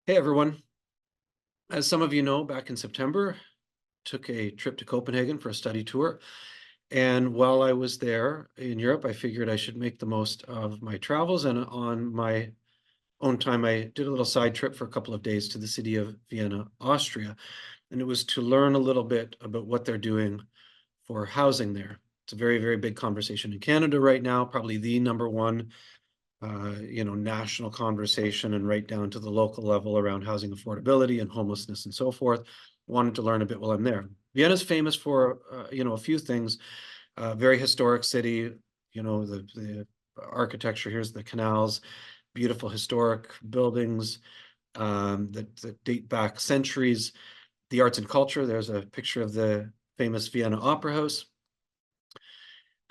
Hey everyone. As some of you know, back in September, took a trip to Copenhagen for a study tour. And while I was there in Europe, I figured I should make the most of my travels. And on my own time, I did a little side trip for a couple of days to the city of Vienna, Austria. And it was to learn a little bit about what they're doing for housing there. It's a very, very big conversation in Canada right now, probably the number one national conversation and right down to the local level around housing affordability and homelessness and so forth. Wanted to learn a bit while I'm there. Vienna's famous for, a few things. Very historic city, the architecture, here's the canals, beautiful historic buildings that date back centuries. The arts and culture, there's a picture of the famous Vienna Opera House.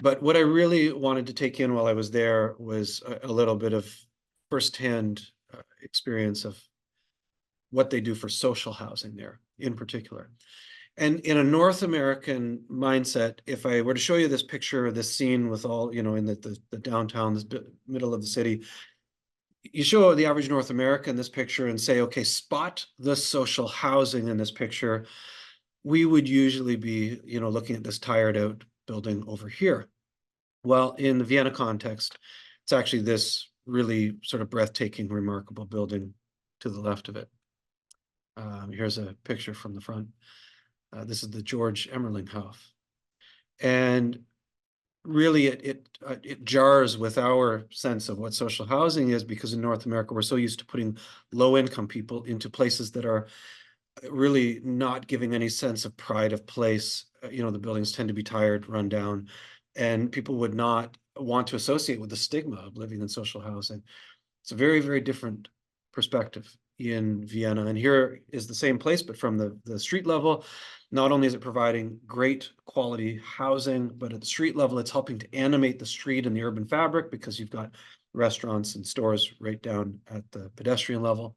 But what I really wanted to take in while I was there was a little bit of firsthand experience of what they do for social housing there in particular. And in a North American mindset, if I were to show you this picture, this scene with all, in the downtown, the middle of the city, you show the average North American this picture and say, okay, spot the social housing in this picture. We would usually be, looking at this tired out building over here. Well, in the Vienna context, it's actually this really sort of breathtaking, remarkable building to the left of it. Here's a picture from the front. This is the George Emmerlinghof. And really it jars with our sense of what social housing is, because in North America, we're so used to putting low income people into places that are really not giving any sense of pride of place. The buildings tend to be tired, run down, and people would not want to associate with the stigma of living in social housing. It's a very, very different perspective in Vienna. And here is the same place, but from the street level. Not only is it providing great quality housing, but at the street level, it's helping to animate the street and the urban fabric, because you've got restaurants and stores right down at the pedestrian level,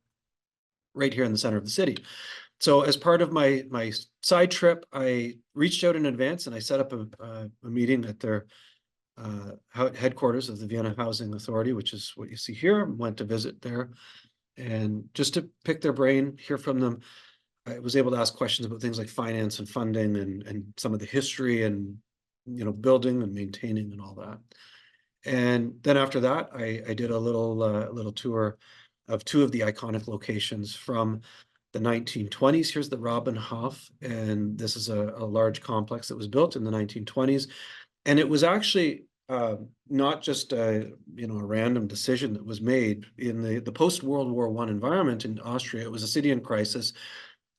right here in the center of the city. So as part of my side trip, I reached out in advance and I set up a meeting at their headquarters of the Vienna Housing Authority, which is what you see here. Went to visit there and just to pick their brain, hear from them. I was able to ask questions about things like finance and funding and some of the history and building and maintaining and all that. And then after that, I did a little tour of two of the iconic locations from the 1920s. Here's the Robinhof, and this is a large complex that was built in the 1920s. And it was actually not just a random decision that was made in the post-World War I environment in Austria. It was a city in crisis,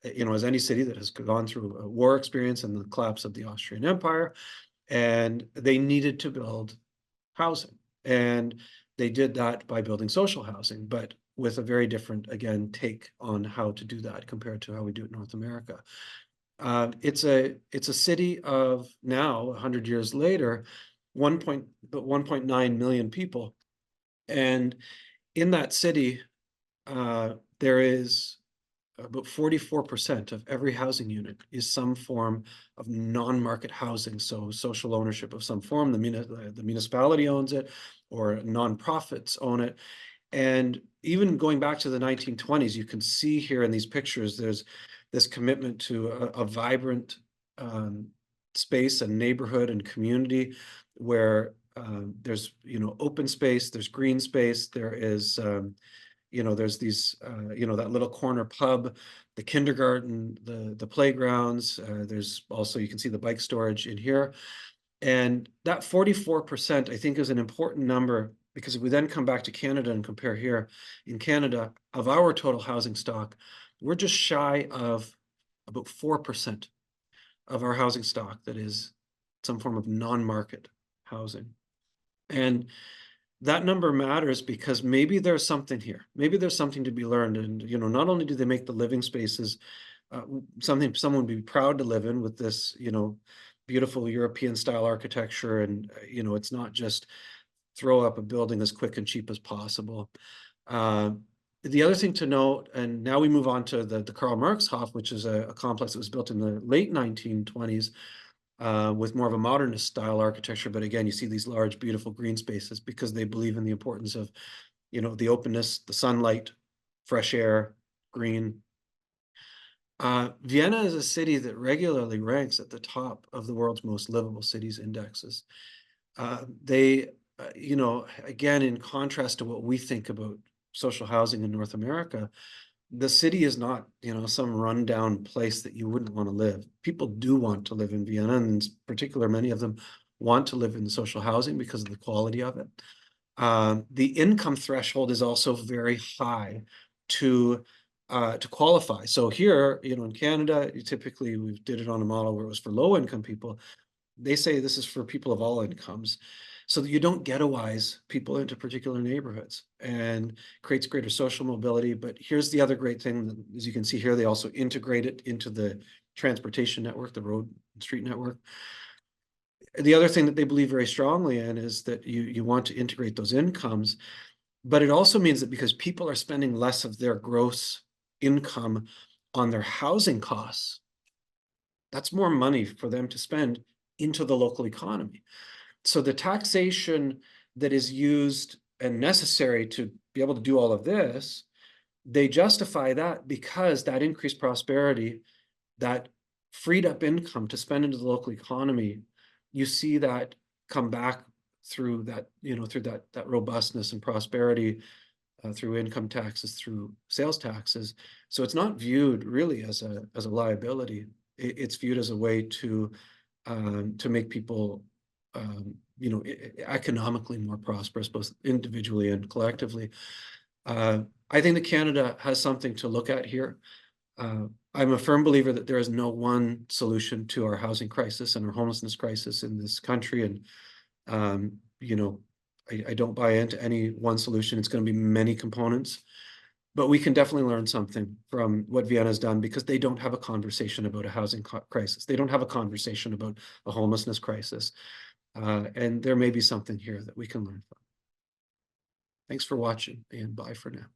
as any city that has gone through a war experience and the collapse of the Austrian Empire, and they needed to build housing. And they did that by building social housing, but with a very different, again, take on how to do that compared to how we do it in North America. It's a city of now, 100 years later, 1.9 million people. And in that city, there is about 44% of every housing unit is some form of non-market housing, so social ownership of some form. The municipality owns it, or nonprofits own it. And even going back to the 1920s, you can see here in these pictures, there's this commitment to a vibrant space and neighborhood and community where there's open space, there's green space, there is there's these that little corner pub, the kindergarten, the playgrounds. There's also, you can see the bike storage in here. And that 44%, I think, is an important number, because if we then come back to Canada and compare here, in Canada, of our total housing stock, we're just shy of about 4% of our housing stock that is some form of non-market housing. And that number matters because maybe there's something here. Maybe there's something to be learned. And, not only do they make the living spaces something someone would be proud to live in with this, beautiful European style architecture. And, it's not just throw up a building as quick and cheap as possible. The other thing to note, and now we move on to the Karl Marx Hof, which is a complex that was built in the late 1920s with more of a modernist style architecture. But again, you see these large, beautiful green spaces because they believe in the importance of, the openness, the sunlight, fresh air, green. Vienna is a city that regularly ranks at the top of the world's most livable cities indexes. They, again, in contrast to what we think about social housing in North America, the city is not, some rundown place that you wouldn't want to live. People do want to live in Vienna, and in particular, many of them want to live in social housing because of the quality of it. The income threshold is also very high to qualify. So here, in Canada, we did it on a model where it was for low income people. They say this is for people of all incomes, so that you don't ghettoize people into particular neighborhoods, and creates greater social mobility. But here's the other great thing, that, as you can see here, they also integrate it into the transportation network, the road and street network. The other thing that they believe very strongly in is that you want to integrate those incomes, but it also means that because people are spending less of their gross income on their housing costs, that's more money for them to spend into the local economy. So the taxation that is used and necessary to be able to do all of this, they justify that because that increased prosperity, that freed up income to spend into the local economy, you see that come back through that, through that robustness and prosperity, through income taxes, through sales taxes. So it's not viewed really as a liability. It's viewed as a way to make people, economically more prosperous, both individually and collectively. I think that Canada has something to look at here. I'm a firm believer that there is no one solution to our housing crisis and our homelessness crisis in this country. And, I don't buy into any one solution. It's going to be many components, but we can definitely learn something from what Vienna's done, because they don't have a conversation about a housing crisis. They don't have a conversation about a homelessness crisis. And there may be something here that we can learn from. Thanks for watching, and bye for now.